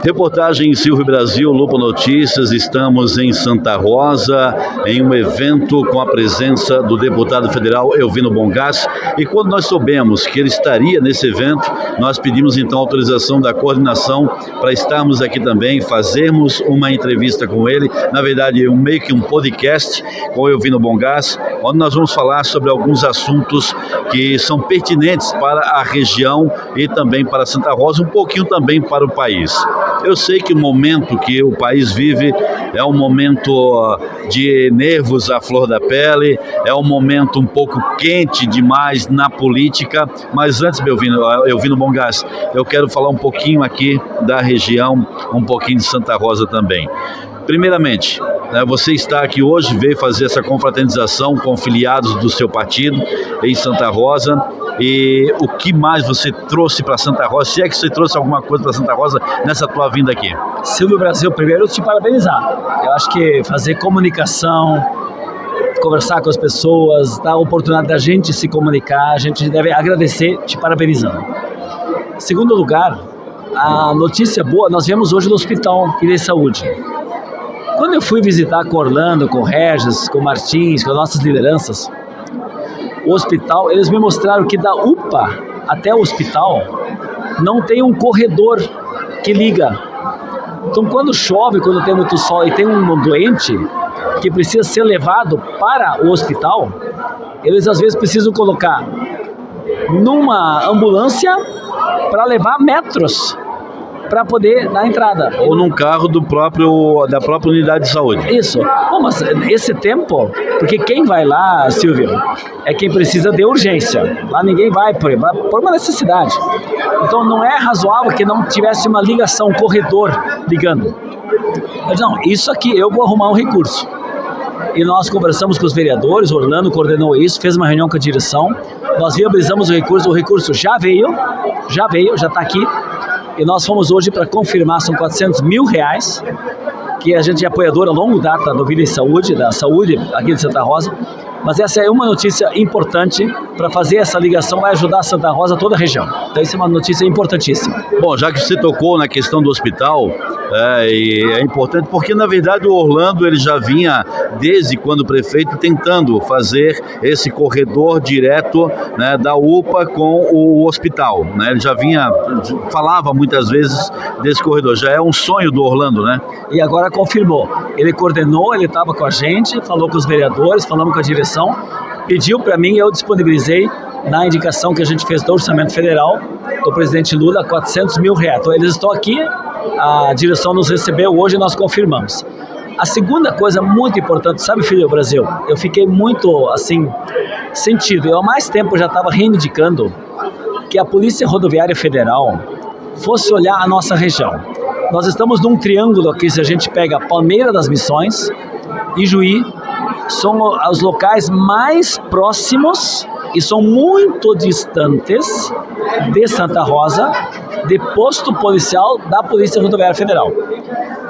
Reportagem Silvio Brasil, Lupa Notícias. Estamos em Santa Rosa, em um evento com a presença do deputado federal Elvino Bongas. E quando nós soubemos que ele estaria nesse evento, nós pedimos então autorização da coordenação para estarmos aqui também, fazermos uma entrevista com ele. Na verdade, meio que um podcast com o Elvino Bongas, onde nós vamos falar sobre alguns assuntos que são pertinentes para a região e também para Santa Rosa, um pouquinho também para o país. Eu sei que o momento que o país vive é um momento de nervos à flor da pele, é um momento um pouco quente demais na política, mas antes, Elvino Bongas, eu quero falar um pouquinho aqui da região, um pouquinho de Santa Rosa também. Primeiramente, você está aqui hoje, veio fazer essa confraternização com filiados do seu partido em Santa Rosa. E o que mais você trouxe para Santa Rosa? Se é que você trouxe alguma coisa para Santa Rosa nessa tua vinda aqui? Silvio Brasil, primeiro te parabenizar. Eu acho que fazer comunicação, conversar com as pessoas, dar a oportunidade da gente se comunicar, a gente deve agradecer, te parabenizando. Segundo lugar, a notícia boa, nós viemos hoje no Hospital de Saúde. Quando eu fui visitar com Orlando, com Regis, com Martins, com as nossas lideranças, o hospital, eles me mostraram que da UPA até o hospital não tem um corredor que liga. Então quando chove, quando tem muito sol e tem um doente que precisa ser levado para o hospital, eles às vezes precisam colocar numa ambulância para levar metros para poder dar entrada. Ou num carro da própria unidade de saúde. Isso. Bom, mas esse tempo, porque quem vai lá, Silvio, é quem precisa de urgência. Lá ninguém vai por uma necessidade. Então não é razoável que não tivesse uma ligação, um corredor ligando. Mas não, isso aqui eu vou arrumar um recurso. E nós conversamos com os vereadores, o Orlando coordenou isso, fez uma reunião com a direção, nós viabilizamos o recurso já veio, já está aqui. E nós fomos hoje para confirmar, são R$400 mil, que a gente é apoiador a longa data do Vila Saúde, da saúde aqui de Santa Rosa. Mas essa é uma notícia importante para fazer essa ligação, vai ajudar a Santa Rosa, toda a região. Então isso é uma notícia importantíssima. Bom, já que você tocou na questão do hospital, é importante porque na verdade o Orlando ele já vinha, desde quando prefeito, tentando fazer esse corredor direto, né, da UPA com o hospital, né? Ele já falava muitas vezes desse corredor, já é um sonho do Orlando, né? E agora confirmou, ele coordenou, ele estava com a gente, falou com os vereadores, falamos com a direção, pediu para mim e eu disponibilizei na indicação que a gente fez do Orçamento Federal do presidente Lula, R$400 mil. Então eles estão aqui, a direção nos recebeu hoje e nós confirmamos. A segunda coisa muito importante, sabe, filho do Brasil, eu fiquei muito assim, sentido, eu há mais tempo já estava reivindicando que a Polícia Rodoviária Federal fosse olhar a nossa região. Nós estamos num triângulo aqui, se a gente pega Palmeira das Missões, Ijuí, são os locais mais próximos e são muito distantes de Santa Rosa, de posto policial da Polícia Rodoviária Federal.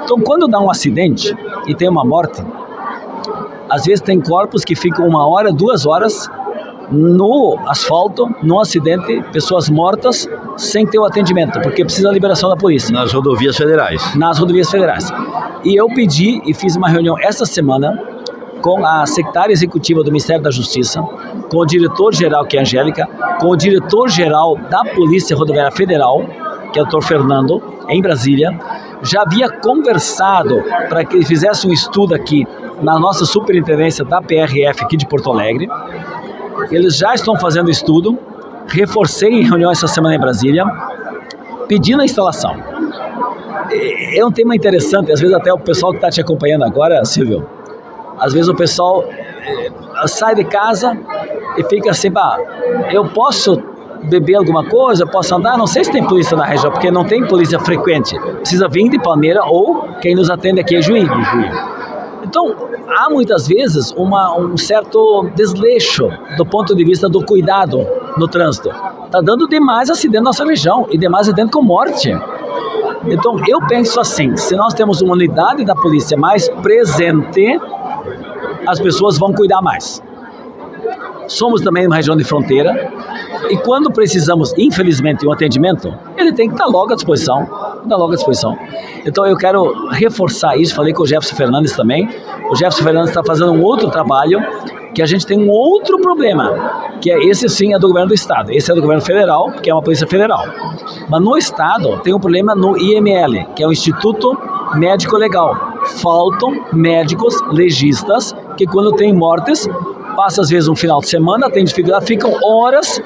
Então, quando dá um acidente e tem uma morte, às vezes tem corpos que ficam 1 hora, 2 horas no asfalto, no acidente, pessoas mortas sem ter o atendimento, porque precisa da liberação da polícia. Nas rodovias federais. Nas rodovias federais. E eu pedi e fiz uma reunião essa semana com a secretária executiva do Ministério da Justiça, com o diretor-geral, que é a Angélica, com o diretor-geral da Polícia Rodoviária Federal, que é o Dr. Fernando, em Brasília. Já havia conversado para que ele fizesse um estudo aqui na nossa superintendência da PRF aqui de Porto Alegre. Eles já estão fazendo estudo, reforcei em reunião essa semana em Brasília, pedindo a instalação. É um tema interessante, às vezes até o pessoal que está te acompanhando agora, Silvio, às vezes o pessoal sai de casa e fica assim, eu posso beber alguma coisa, posso andar, não sei se tem polícia na região, porque não tem polícia frequente, precisa vir de Palmeira ou quem nos atende aqui é Juí. Então, há muitas vezes um certo desleixo do ponto de vista do cuidado no trânsito. Está dando demais acidente na nossa região e demais acidente com morte. Então, eu penso assim, se nós temos uma unidade da polícia mais presente, as pessoas vão cuidar mais. Somos também uma região de fronteira e quando precisamos, infelizmente, de um atendimento, ele tem que estar logo à disposição. dá logo à disposição. Então eu quero reforçar isso, falei com o Jefferson Fernandes também. O Jefferson Fernandes está fazendo um outro trabalho, que a gente tem um outro problema, que é esse sim é do governo do estado, esse é do governo federal, que é uma polícia federal. Mas no estado tem um problema no IML, que é o Instituto Médico Legal. Faltam médicos legistas que quando tem mortes, passa às vezes um final de semana, tem dificuldade, ficam horas,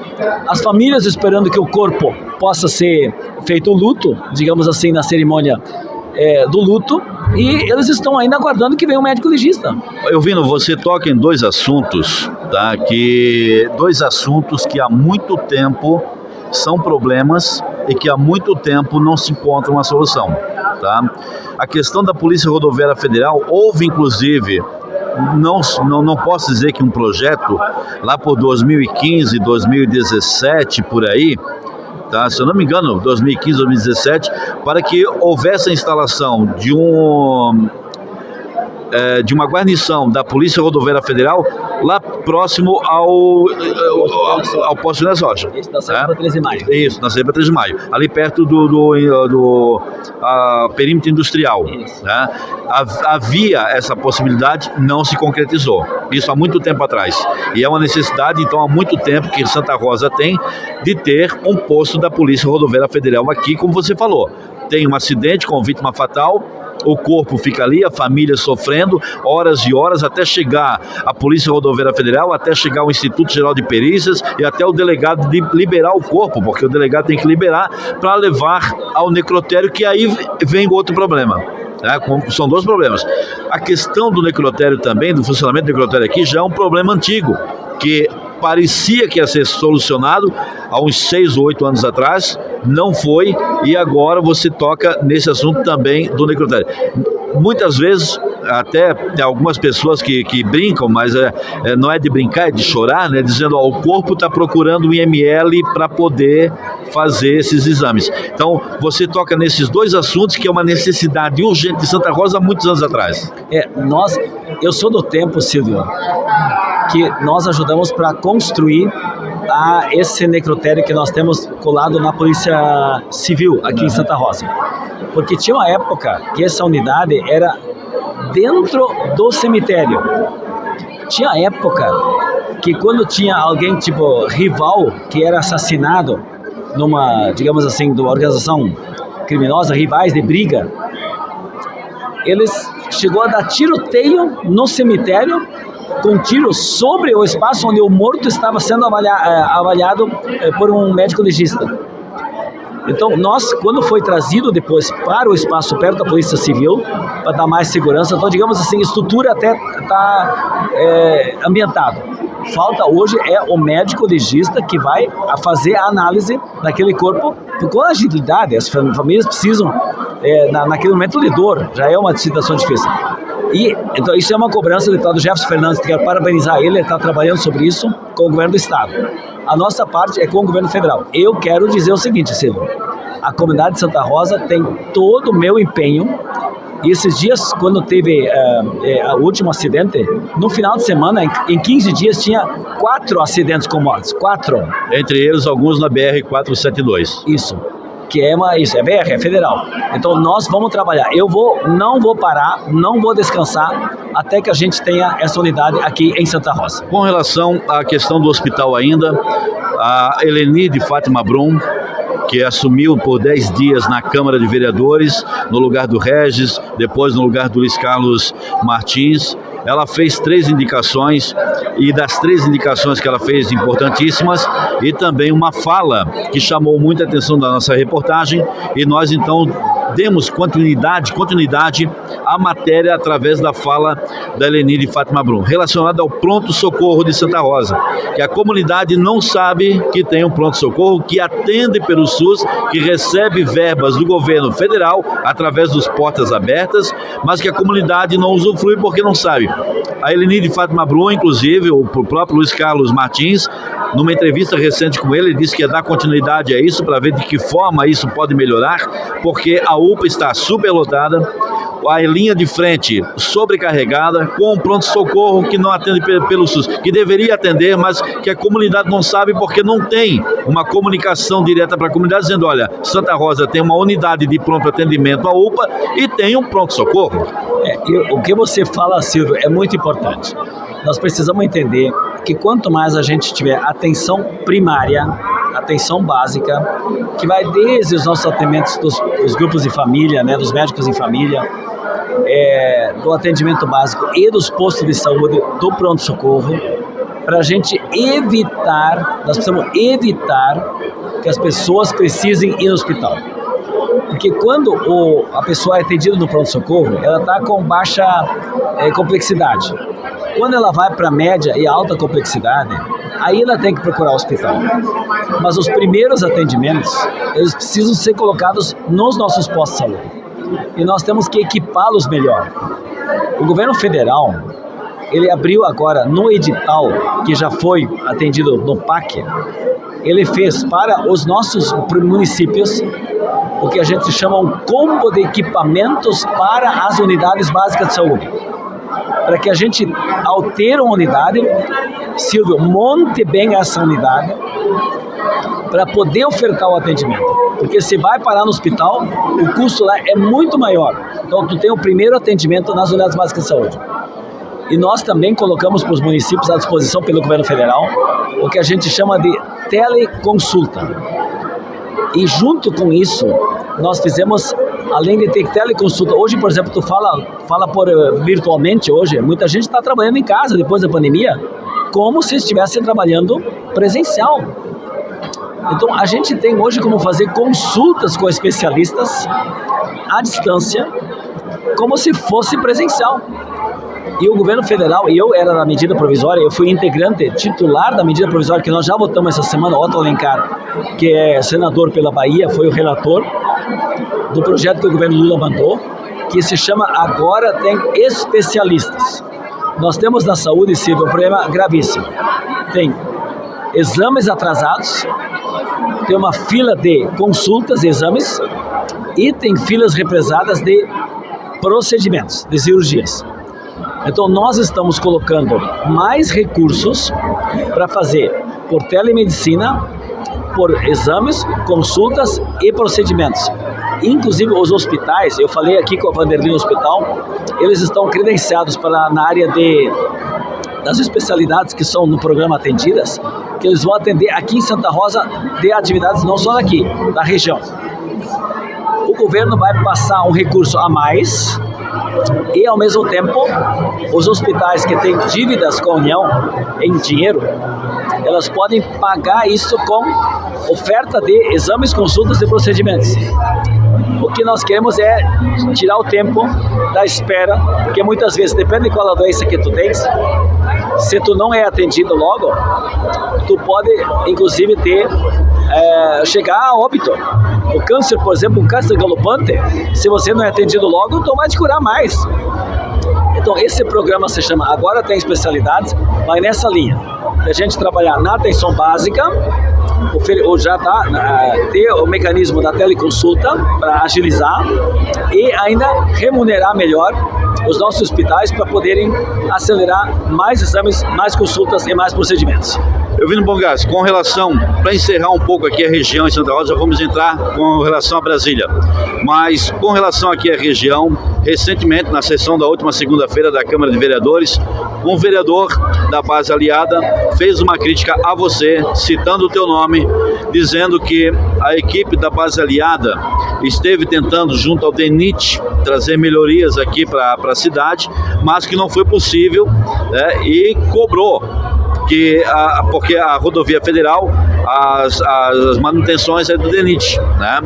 as famílias esperando que o corpo possa ser feito o luto, digamos assim, na cerimônia do luto, e eles estão ainda aguardando que venha um médico legista. Elvino, você toca em dois assuntos, tá? Dois assuntos que há muito tempo são problemas e que há muito tempo não se encontra uma solução, tá? A questão da Polícia Rodoviária Federal, houve inclusive, não posso dizer que um projeto lá por 2015, 2017, por aí, tá? Se eu não me engano, 2015, 2017, para que houvesse a instalação de uma guarnição da Polícia Rodoviária Federal lá próximo ao posto de Rocha. Isso, na saída para 13 de maio. Isso, na saída para 13 de maio. Ali perto do perímetro industrial. Né? Havia essa possibilidade, não se concretizou. Isso há muito tempo atrás. E é uma necessidade, então, há muito tempo que Santa Rosa tem de ter um posto da Polícia Rodoviária Federal aqui, como você falou. Tem um acidente com vítima fatal, o corpo fica ali, a família sofrendo, horas e horas, até chegar a Polícia Rodoviária Federal, até chegar o Instituto Geral de Perícias e até o delegado de liberar o corpo, porque o delegado tem que liberar para levar ao necrotério, que aí vem outro problema. São dois problemas. A questão do necrotério também, do funcionamento do necrotério aqui, já é um problema antigo, que parecia que ia ser solucionado há uns 6 ou 8 anos atrás, não foi, e agora você toca nesse assunto também do necrotério. Muitas vezes, até tem algumas pessoas que brincam, mas não é de brincar, é de chorar, né? Dizendo, o corpo está procurando um IML para poder fazer esses exames. Então, você toca nesses dois assuntos, que é uma necessidade urgente de Santa Rosa há muitos anos atrás. Eu sou do tempo, Silvio, que nós ajudamos para construir esse necrotério que nós temos colado na Polícia Civil aqui em Santa Rosa. Porque tinha uma época que essa unidade era dentro do cemitério. Tinha época que quando tinha alguém tipo rival que era assassinado numa, digamos assim, de uma organização criminosa, rivais de briga, eles chegou a dar tiroteio no cemitério com tiros sobre o espaço onde o morto estava sendo avaliado por um médico legista. Então, nós, quando foi trazido depois para o espaço perto da Polícia Civil, para dar mais segurança, então, digamos assim, a estrutura até está ambientada. Falta hoje o médico legista que vai fazer a análise daquele corpo com agilidade. As famílias precisam, naquele momento de dor, já é uma situação difícil. Então, isso é uma cobrança do Jefferson Fernandes, quero parabenizar ele está trabalhando sobre isso com o governo do estado. A nossa parte é com o governo federal. Eu quero dizer o seguinte, Silvio, a comunidade de Santa Rosa tem todo o meu empenho, e esses dias, quando teve o último acidente, no final de semana, em 15 dias, tinha 4 acidentes com mortes, 4. Entre eles, alguns na BR-472. Isso é BR, é federal. Então nós vamos trabalhar. Não vou parar, não vou descansar até que a gente tenha essa unidade aqui em Santa Rosa. Com relação à questão do hospital ainda, a Eleni de Fátima Brum, que assumiu por 10 dias na Câmara de Vereadores, no lugar do Regis, depois no lugar do Luiz Carlos Martins. Ela fez 3 indicações, e das 3 indicações que ela fez, importantíssimas, e também uma fala que chamou muita atenção da nossa reportagem, e nós então demos continuidade à matéria através da fala da Eleni de Fátima Brum, relacionada ao pronto-socorro de Santa Rosa, que a comunidade não sabe que tem um pronto-socorro que atende pelo SUS, que recebe verbas do governo federal através dos portas abertas, mas que a comunidade não usufrui porque não sabe. A Eleni de Fátima Brum, inclusive, o próprio Luiz Carlos Martins, numa entrevista recente com ele disse que ia dar continuidade a isso para ver de que forma isso pode melhorar, porque a UPA está superlotada, a linha de frente sobrecarregada, com um pronto-socorro que não atende pelo SUS, que deveria atender, mas que a comunidade não sabe porque não tem uma comunicação direta para a comunidade dizendo, olha, Santa Rosa tem uma unidade de pronto atendimento, a UPA, e tem um pronto-socorro. O que você fala, Silvio, é muito importante. Nós precisamos entender que quanto mais a gente tiver atenção primária, atenção básica, que vai desde os nossos atendimentos dos grupos de família, né, dos médicos em família, do atendimento básico e dos postos de saúde, do pronto-socorro, para a gente evitar, nós precisamos evitar que as pessoas precisem ir no hospital. Porque quando a pessoa é atendida no pronto-socorro, ela está com baixa complexidade. Quando ela vai para média e alta complexidade, aí ela tem que procurar o hospital. Mas os primeiros atendimentos, eles precisam ser colocados nos nossos postos de saúde. E nós temos que equipá-los melhor. O governo federal, ele abriu agora no edital, que já foi atendido no PAC, ele fez para os nossos municípios o que a gente chama um combo de equipamentos para as unidades básicas de saúde. Para que a gente, ao ter uma unidade, Silvio, monte bem essa unidade para poder ofertar o atendimento. Porque se vai parar no hospital, o custo lá é muito maior. Então, tu tem o primeiro atendimento nas unidades básicas de saúde. E nós também colocamos para os municípios à disposição pelo governo federal o que a gente chama de teleconsulta. E junto com isso, nós fizemos, além de ter teleconsulta, hoje, por exemplo, tu fala virtualmente hoje, muita gente está trabalhando em casa depois da pandemia, como se estivesse trabalhando presencial. Então, a gente tem hoje como fazer consultas com especialistas à distância, como se fosse presencial. E o governo federal, eu era da medida provisória, eu fui integrante titular da medida provisória, que nós já votamos essa semana, Otto Alencar, que é senador pela Bahia, foi o relator do projeto que o governo Lula mandou, que se chama Agora Tem Especialistas. Nós temos na saúde, Silvio, um problema gravíssimo. Tem exames atrasados, tem uma fila de consultas e exames, e tem filas represadas de procedimentos, de cirurgias. Então, nós estamos colocando mais recursos para fazer por telemedicina, por exames, consultas e procedimentos. Inclusive, os hospitais, eu falei aqui com a Vanderlei Hospital, eles estão credenciados na área das especialidades que são no programa atendidas, que eles vão atender aqui em Santa Rosa de atividades não só daqui, da região. O governo vai passar um recurso a mais e, ao mesmo tempo, os hospitais que têm dívidas com a União em dinheiro, elas podem pagar isso com oferta de exames, consultas e procedimentos. O que nós queremos é tirar o tempo da espera, porque muitas vezes, depende de qual a doença que tu tens, se tu não é atendido logo, tu pode, inclusive, chegar a óbito. O câncer, por exemplo, um câncer galopante, se você não é atendido logo, tu vai te curar mais. Então, esse programa se chama Agora Tem Especialidades, vai nessa linha. A gente trabalhar na atenção básica, ter o mecanismo da teleconsulta para agilizar e ainda remunerar melhor os nossos hospitais para poderem acelerar mais exames, mais consultas e mais procedimentos. Elvino Bongas, com relação, para encerrar um pouco aqui a região em Santa Rosa, vamos entrar com relação a Brasília. Mas com relação aqui à região, recentemente, na sessão da última segunda-feira da Câmara de Vereadores, um vereador da base aliada fez uma crítica a você, citando o teu nome, dizendo que a equipe da base aliada esteve tentando, junto ao DENIT, trazer melhorias aqui para a cidade, mas que não foi possível, né, e cobrou porque a rodovia federal, as manutenções é do DENIT, né?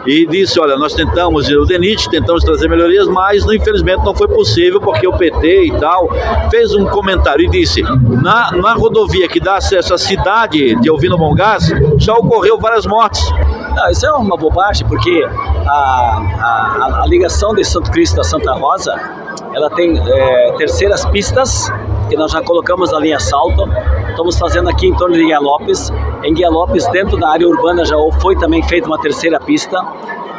E disse, olha, nós tentamos ir ao DENIT, tentamos trazer melhorias, mas infelizmente não foi possível, porque o PT e tal fez um comentário e disse, na rodovia que dá acesso à cidade de Elvino Bongas, já ocorreu várias mortes. Não, isso é uma bobagem, porque a ligação de Santo Cristo a Santa Rosa, ela tem terceiras pistas, que nós já colocamos na linha Salto, estamos fazendo aqui em torno de Guia Lopes. Em Guia Lopes, dentro da área urbana, já foi também feita uma terceira pista.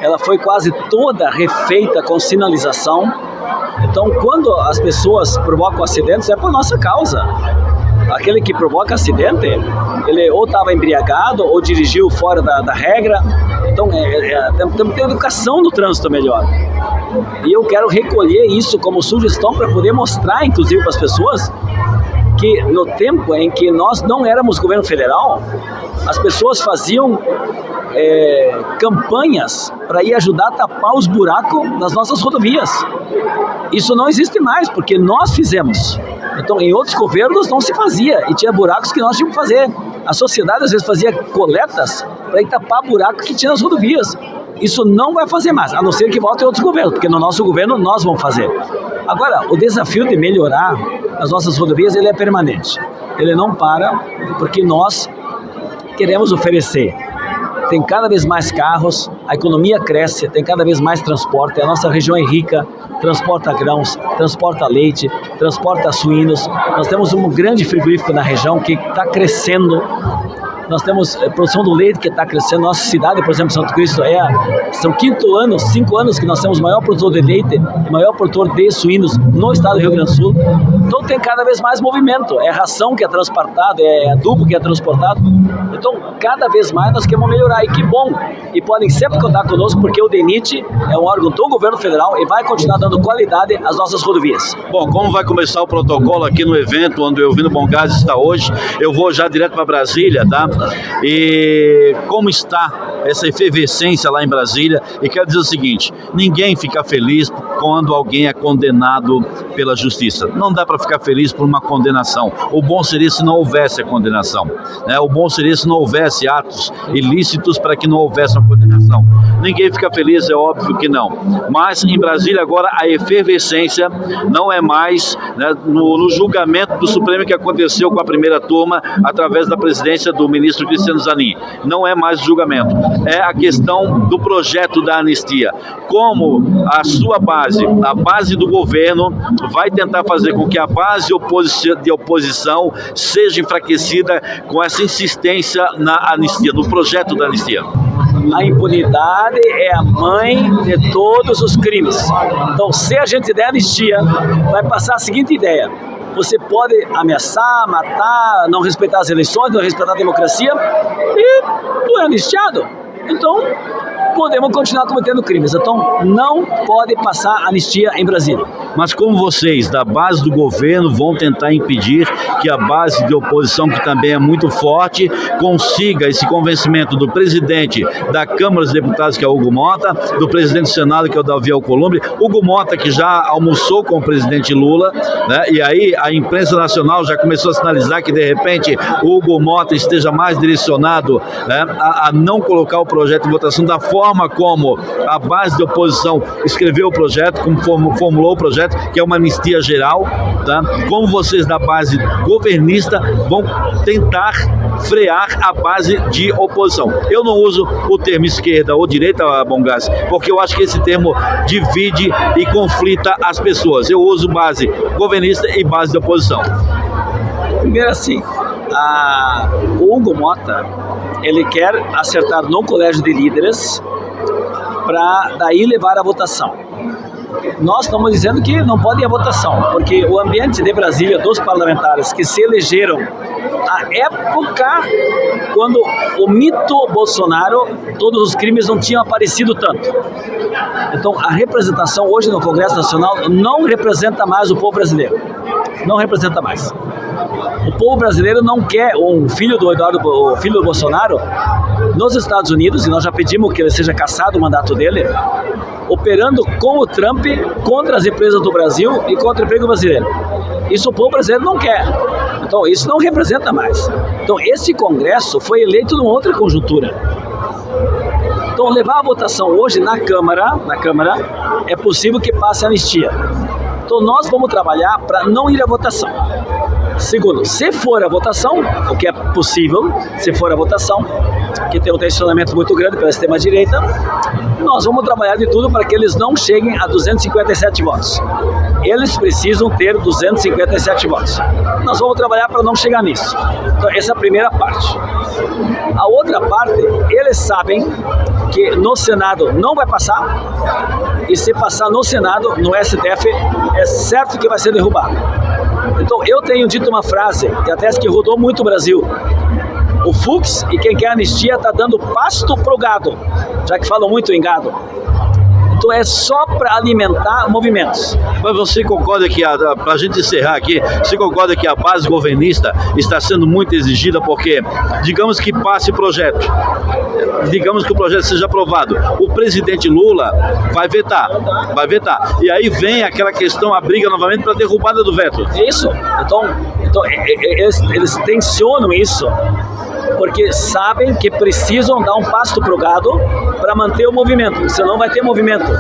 ela foi quase toda refeita com sinalização. Então, quando as pessoas provocam acidentes, é por nossa causa. Aquele que provoca acidente, ele ou estava embriagado ou dirigiu fora da regra. Então, temos que ter educação no trânsito melhor. E eu quero recolher isso como sugestão para poder mostrar, inclusive, para as pessoas que no tempo em que nós não éramos governo federal, as pessoas faziam campanhas para ir ajudar a tapar os buracos nas nossas rodovias. Isso não existe mais, porque nós fizemos. Então, em outros governos não se fazia, e tinha buracos que nós tínhamos que fazer. A sociedade às vezes fazia coletas para ir tapar buracos que tinha nas rodovias. Isso não vai fazer mais, a não ser que volte em outros governos, porque no nosso governo nós vamos fazer. Agora, o desafio de melhorar as nossas rodovias, ele é permanente. Ele não para, porque nós queremos oferecer. Tem cada vez mais carros, a economia cresce, tem cada vez mais transporte, a nossa região é rica, transporta grãos, transporta leite, transporta suínos. Nós temos um grande frigorífico na região que está crescendo. Nós temos produção do leite que está crescendo. Nossa cidade, por exemplo, Santo Cristo, são 5 anos que nós temos o maior produtor de leite, o maior produtor de suínos no estado do Rio Grande do Sul. Então tem cada vez mais movimento. É ração que é transportada, é adubo que é transportado. Então, cada vez mais nós queremos melhorar. E que bom! E podem sempre contar conosco, porque o DENIT é um órgão do governo federal e vai continuar dando qualidade às nossas rodovias. Bom, como vai começar o protocolo aqui no evento onde o Elvino Bongás está hoje, eu vou já direto para Brasília, tá? E como está essa efervescência lá em Brasília? E quero dizer o seguinte: ninguém fica feliz quando alguém é condenado pela justiça. Não dá para ficar feliz por uma condenação. O bom seria se não houvesse a condenação, né? O bom seria se não houvesse atos ilícitos para que não houvesse uma condenação. Ninguém fica feliz, é óbvio que não. Mas em Brasília agora a efervescência não é mais, né, no julgamento do Supremo que aconteceu com a primeira turma através da presidência do ministro Cristiano Zanin. Não é mais julgamento. É a questão do projeto da anistia. Como a sua base, a base do governo, vai tentar fazer com que a base de oposição seja enfraquecida com essa insistência na anistia, no projeto da anistia. A impunidade é a mãe de todos os crimes. Então, se a gente der anistia, vai passar a seguinte ideia: você pode ameaçar, matar, não respeitar as eleições, não respeitar a democracia, e tu é anistiado. Então, podemos continuar cometendo crimes. Então, não pode passar anistia em Brasília. Mas como vocês, da base do governo, vão tentar impedir que a base de oposição, que também é muito forte, consiga esse convencimento do presidente da Câmara dos Deputados, que é o Hugo Mota, do presidente do Senado, que é o Davi Alcolumbre, Hugo Mota, que já almoçou com o presidente Lula, né? E aí a imprensa nacional já começou a sinalizar que, de repente, o Hugo Mota esteja mais direcionado, né, a não colocar o projeto em votação da forma como a base de oposição escreveu o projeto, como formulou o projeto, que é uma anistia geral, tá? Como vocês da base governista vão tentar frear a base de oposição. Eu não uso o termo esquerda ou direita, Bongás, porque eu acho que esse termo divide e conflita as pessoas. Eu uso base governista e base de oposição. Primeiro assim, o Hugo Mota, ele quer acertar no colégio de líderes para daí levar a votação. Nós estamos dizendo que não pode ir à votação, porque o ambiente de Brasília dos parlamentares que se elegeram à época quando o mito Bolsonaro, todos os crimes não tinham aparecido tanto. Então a representação hoje no Congresso Nacional não representa mais o povo brasileiro. Não representa mais. O povo brasileiro não quer um filho do Bolsonaro nos Estados Unidos, e nós já pedimos que ele seja cassado o mandato dele, operando com o Trump contra as empresas do Brasil e contra o emprego brasileiro. Isso o povo brasileiro não quer. Então isso não representa mais. Então esse Congresso foi eleito numa outra conjuntura. Então levar a votação hoje na Câmara é possível que passe a anistia. Então nós vamos trabalhar para não ir à votação. Segundo, se for a votação, o que é possível, se for a votação, que tem um tensionamento muito grande pela extrema-direita, nós vamos trabalhar de tudo para que eles não cheguem a 257 votos. Eles precisam ter 257 votos. Nós vamos trabalhar para não chegar nisso. Então, essa é a primeira parte. A outra parte, eles sabem que no Senado não vai passar, e se passar no Senado, no STF, é certo que vai ser derrubado. Então eu tenho dito uma frase, que até que rodou muito o Brasil: o Fux e quem quer anistia está dando pasto pro gado, já que falam muito em gado. Então é só para alimentar movimentos. Mas você concorda que, para a gente encerrar aqui, você concorda que a base governista está sendo muito exigida porque, digamos que passe projeto, digamos que o projeto seja aprovado, o presidente Lula vai vetar. E aí vem aquela questão, a briga novamente para a derrubada do veto. Isso. Então eles tensionam isso, porque sabem que precisam dar um pasto pro gado para manter o movimento, senão vai ter movimento.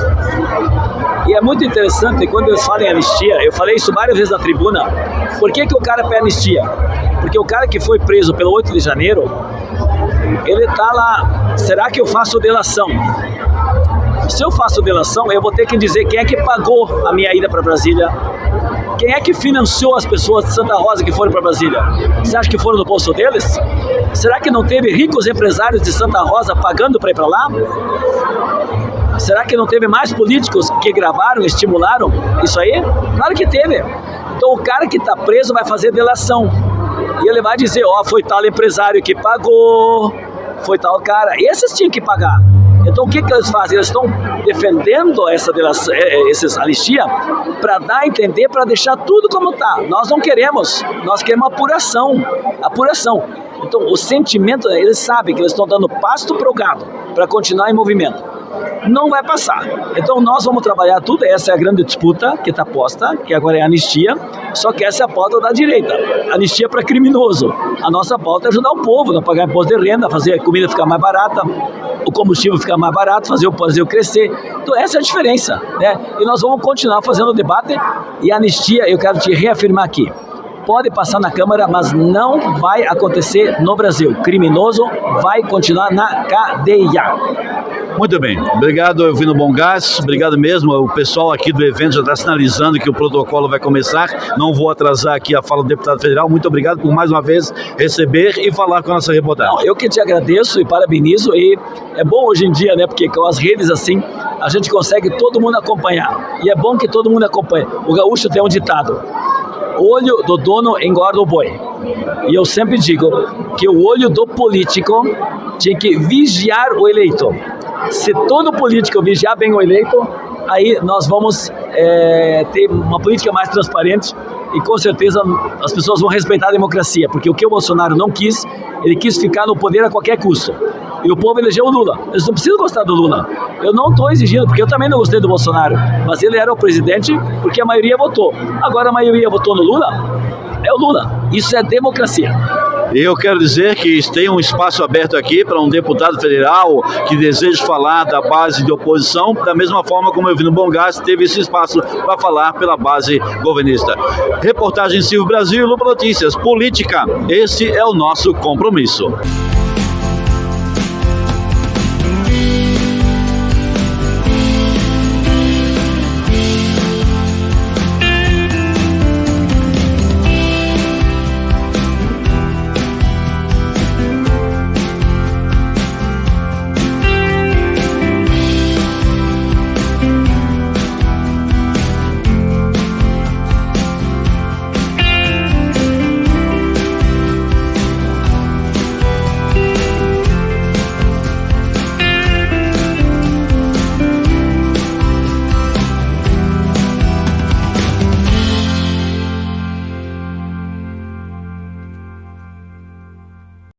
E é muito interessante, quando eles falam em anistia, eu falei isso várias vezes na tribuna, por que o cara pede anistia? Porque o cara que foi preso pelo 8 de janeiro, ele tá lá, será que eu faço delação? Se eu faço delação, eu vou ter que dizer quem é que pagou a minha ida para Brasília, quem é que financiou as pessoas de Santa Rosa que foram para Brasília? Você acha que foram no bolso deles? Será que não teve ricos empresários de Santa Rosa pagando para ir para lá? Será que não teve mais políticos que gravaram, estimularam isso aí? Claro que teve. Então o cara que está preso vai fazer delação. E ele vai dizer, foi tal empresário que pagou, foi tal cara. Esses tinham que pagar. Então o que eles fazem? Eles estão defendendo essa anistia para dar a entender, para deixar tudo como está. Nós não queremos, nós queremos apuração. Então o sentimento, eles sabem que eles estão dando pasto para o gado, para continuar em movimento. Não vai passar. Então nós vamos trabalhar tudo, essa é a grande disputa que está posta, que agora é a anistia, só que essa é a pauta da direita. Anistia para criminoso. A nossa pauta é ajudar o povo, não pagar imposto de renda, fazer a comida ficar mais barata, o combustível ficar mais barato, fazer o Brasil crescer. Então essa é a diferença, né? E nós vamos continuar fazendo o debate, e a anistia, eu quero te reafirmar aqui, pode passar na Câmara, mas não vai acontecer no Brasil. Criminoso vai continuar na cadeia. Muito bem, obrigado Elvino Bongás, obrigado mesmo, o pessoal aqui do evento já está sinalizando que o protocolo vai começar, não vou atrasar aqui a fala do deputado federal, muito obrigado por mais uma vez receber e falar com a nossa reportagem. Não, eu que te agradeço e parabenizo, e é bom hoje em dia, né, porque com as redes assim, a gente consegue todo mundo acompanhar, e é bom que todo mundo acompanhe. O gaúcho tem um ditado: olho do dono engorda o boi. E eu sempre digo que o olho do político tinha que vigiar o eleito. Se todo político vigiar bem o eleito, aí nós vamos ter uma política mais transparente e com certeza as pessoas vão respeitar a democracia, porque o que o Bolsonaro não quis, ele quis ficar no poder a qualquer custo. E o povo elegeu o Lula. Eles não precisam gostar do Lula. Eu não estou exigindo, porque eu também não gostei do Bolsonaro, mas ele era o presidente porque a maioria votou. Agora a maioria votou no Lula, é o Lula. Isso é democracia. E eu quero dizer que tem um espaço aberto aqui para um deputado federal que deseja falar da base de oposição, da mesma forma como o Elvino Bongás teve esse espaço para falar pela base governista. Reportagem Silvio Brasil, Lupa Notícias, política, esse é o nosso compromisso.